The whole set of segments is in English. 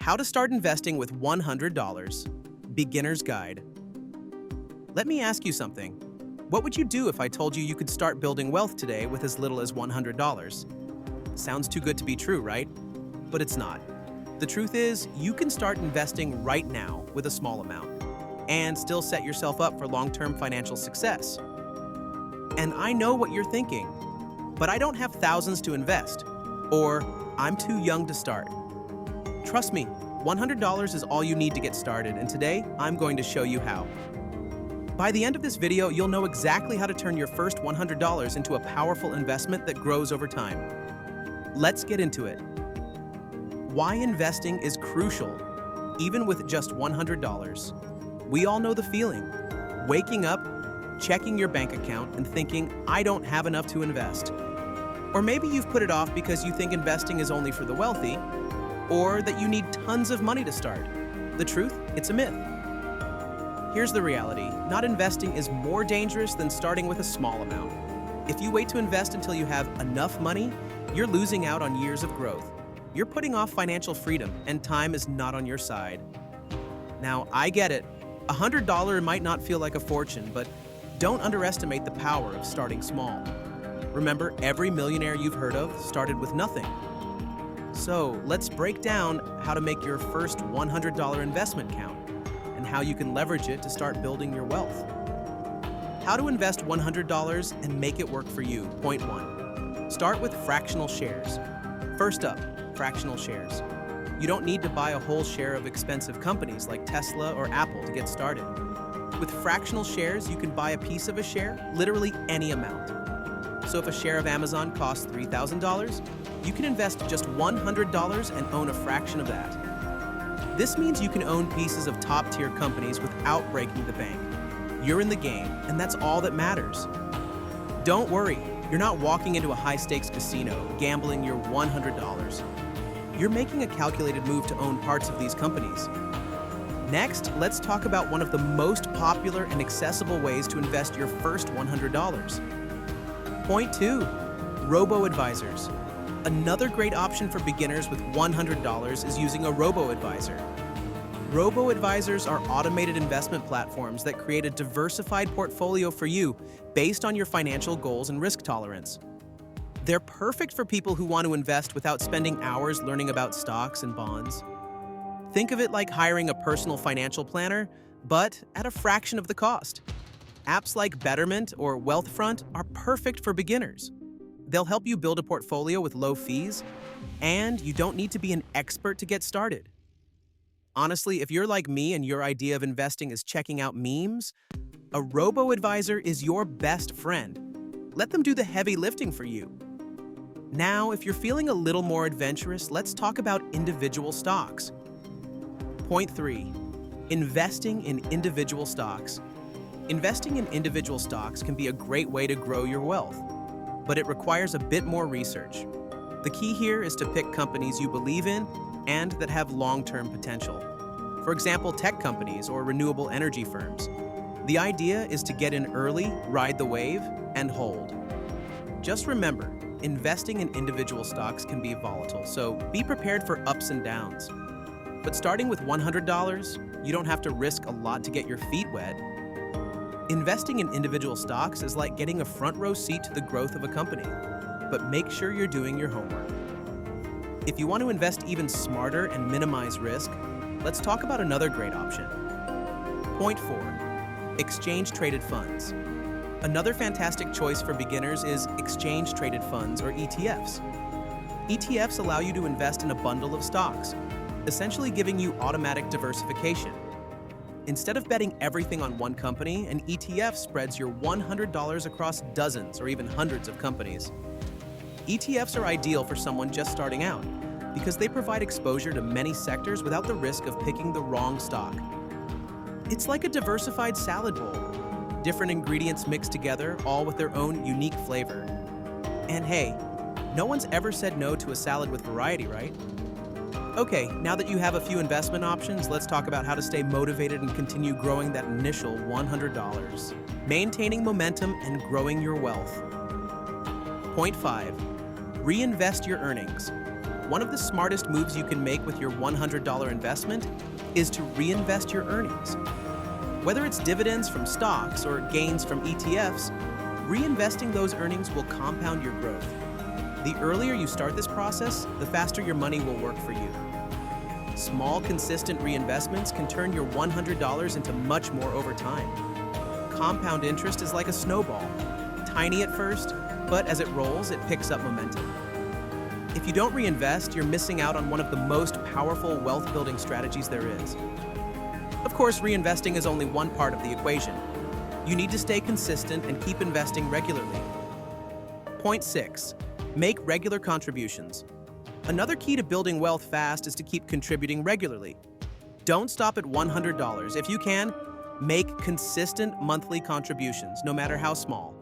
How to start investing with $100. Beginner's Guide. Let me ask you something. What would you do if I told you you could start building wealth today with as little as $100? Sounds too good to be true, right? But it's not. The truth is, you can start investing right now with a small amount and still set yourself up for long-term financial success. And I know what you're thinking, but I don't have thousands to invest, or I'm too young to start. Trust me, $100 is all you need to get started, and today I'm going to show you how. By the end of this video, you'll know exactly how to turn your first $100 into a powerful investment that grows over time. Let's get into it. Why investing is crucial, even with just $100. We all know the feeling. Waking up, checking your bank account, and thinking, I don't have enough to invest. Or maybe you've put it off because you think investing is only for the wealthy, or that you need tons of money to start. The truth? It's a myth. Here's the reality. Not investing is more dangerous than starting with a small amount. If you wait to invest until you have enough money, you're losing out on years of growth. You're putting off financial freedom, and time is not on your side. Now, I get it. $100 might not feel like a fortune, but don't underestimate the power of starting small. Remember, every millionaire you've heard of started with nothing. So let's break down how to make your first $100 investment count and how you can leverage it to start building your wealth. How to invest $100 and make it work for you. Point 1. Start with fractional shares. First up, fractional shares. You don't need to buy a whole share of expensive companies like Tesla or Apple to get started. With fractional shares, you can buy a piece of a share, literally any amount. So if a share of Amazon costs $3,000, you can invest just $100 and own a fraction of that. This means you can own pieces of top-tier companies without breaking the bank. You're in the game, and that's all that matters. Don't worry, you're not walking into a high-stakes casino, gambling your $100. You're making a calculated move to own parts of these companies. Next, let's talk about one of the most popular and accessible ways to invest your first $100. Point 2. Robo-advisors. Another great option for beginners with $100 is using a robo-advisor. Robo-advisors are automated investment platforms that create a diversified portfolio for you based on your financial goals and risk tolerance. They're perfect for people who want to invest without spending hours learning about stocks and bonds. Think of it like hiring a personal financial planner, but at a fraction of the cost. Apps like Betterment or Wealthfront are perfect for beginners. They'll help you build a portfolio with low fees, and you don't need to be an expert to get started. Honestly, if you're like me and your idea of investing is checking out memes, a robo-advisor is your best friend. Let them do the heavy lifting for you. Now, if you're feeling a little more adventurous, let's talk about individual stocks. Point 3. Investing in individual stocks. Investing in individual stocks can be a great way to grow your wealth, but it requires a bit more research. The key here is to pick companies you believe in and that have long-term potential. For example, tech companies or renewable energy firms. The idea is to get in early, ride the wave, and hold. Just remember, investing in individual stocks can be volatile, so be prepared for ups and downs. But starting with $100, you don't have to risk a lot to get your feet wet. Investing in individual stocks is like getting a front row seat to the growth of a company, but make sure you're doing your homework. If you want to invest even smarter and minimize risk, let's talk about another great option. Point 4. Exchange-traded funds. Another fantastic choice for beginners is exchange-traded funds, or ETFs. ETFs allow you to invest in a bundle of stocks, essentially giving you automatic diversification. Instead of betting everything on one company, an ETF spreads your $100 across dozens or even hundreds of companies. ETFs are ideal for someone just starting out because they provide exposure to many sectors without the risk of picking the wrong stock. It's like a diversified salad bowl. Different ingredients mixed together, all with their own unique flavor. And hey, no one's ever said no to a salad with variety, right? Okay, now that you have a few investment options, let's talk about how to stay motivated and continue growing that initial $100. Maintaining momentum and growing your wealth. Point 5. Reinvest your earnings. one of the smartest moves you can make with your $100 investment is to reinvest your earnings. Whether it's dividends from stocks or gains from ETFs, reinvesting those earnings will compound your growth. The earlier you start this process, the faster your money will work for you. Small, consistent reinvestments can turn your $100 into much more over time. Compound interest is like a snowball, tiny at first, but as it rolls, it picks up momentum. If you don't reinvest, you're missing out on one of the most powerful wealth-building strategies there is. Of course, reinvesting is only one part of the equation. You need to stay consistent and keep investing regularly. Point 6. Make regular contributions. Another key to building wealth fast is to keep contributing regularly. Don't stop at $100. If you can, make consistent monthly contributions, no matter how small.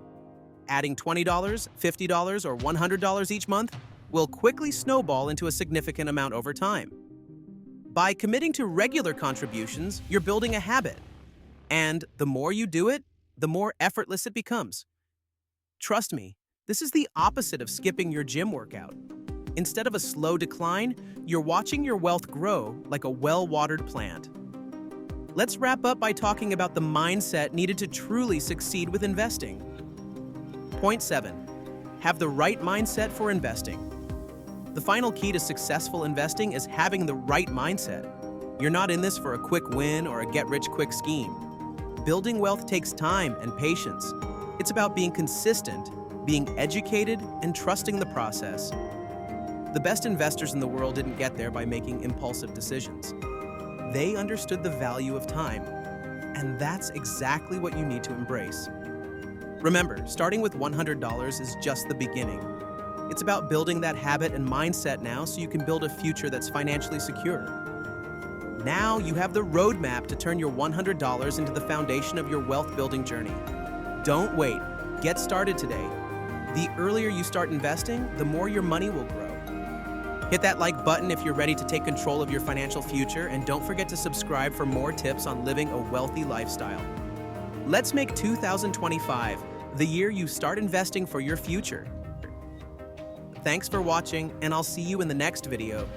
Adding $20, $50, or $100 each month will quickly snowball into a significant amount over time. By committing to regular contributions, you're building a habit. And the more you do it, the more effortless it becomes. Trust me, this is the opposite of skipping your gym workout. Instead of a slow decline, you're watching your wealth grow like a well-watered plant. Let's wrap up by talking about the mindset needed to truly succeed with investing. Point 7. Have the right mindset for investing. The final key to successful investing is having the right mindset. You're not in this for a quick win or a get-rich-quick scheme. Building wealth takes time and patience. It's about being consistent, being educated, and trusting the process. The best investors in the world didn't get there by making impulsive decisions. They understood the value of time, and that's exactly what you need to embrace. Remember, starting with $100 is just the beginning. It's about building that habit and mindset now so you can build a future that's financially secure. Now you have the roadmap to turn your $100 into the foundation of your wealth-building journey. Don't wait. Get started today. The earlier you start investing, the more your money will grow. Hit that like button if you're ready to take control of your financial future, and don't forget to subscribe for more tips on living a wealthy lifestyle. Let's make 2025 the year you start investing for your future. Thanks for watching, and I'll see you in the next video.